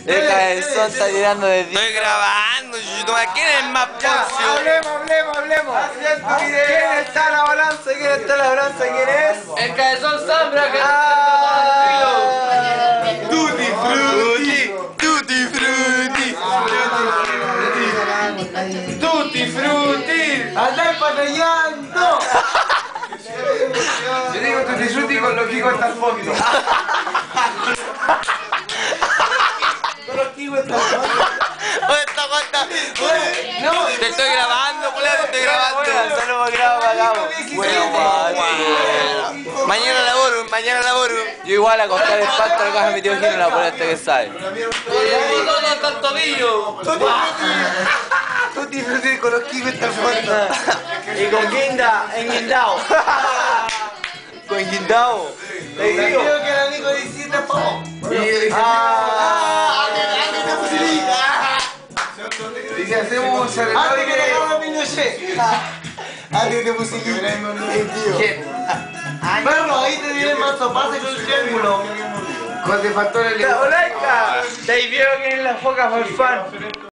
El cabezón está tirando de ti. Estoy grabando, ¿quién es más porcio? Hablemos. ¿Quién está en la balanza? ¿Quién está en la balanza? ¿Quién es? El cabezón Zambra que Tutti frutti. Tutti frutti. Andai patallando. Yo digo tutti frutti con los kikos hasta el fondo. Con los kikos hasta el fondo. Oye, esta cuenta. No, Te estoy grabando, culero, te estoy grabando. solo me grabo acá. Mañana laboro. Yo igual a contar el pasto lo que hace mi tío Gino, la polenta que sabe. tutti frutti con los kikos hasta el fondo. Y con guinda, enguindao. Con guindao. Creo que el amigo dice tampoco. Y si hacemos un serenado de Antes te puse Perro, ahí te diré el mazo, pase con el triángulo. Con te faltó el... ¡Hola! ¿Te vieron que en la foca for fan?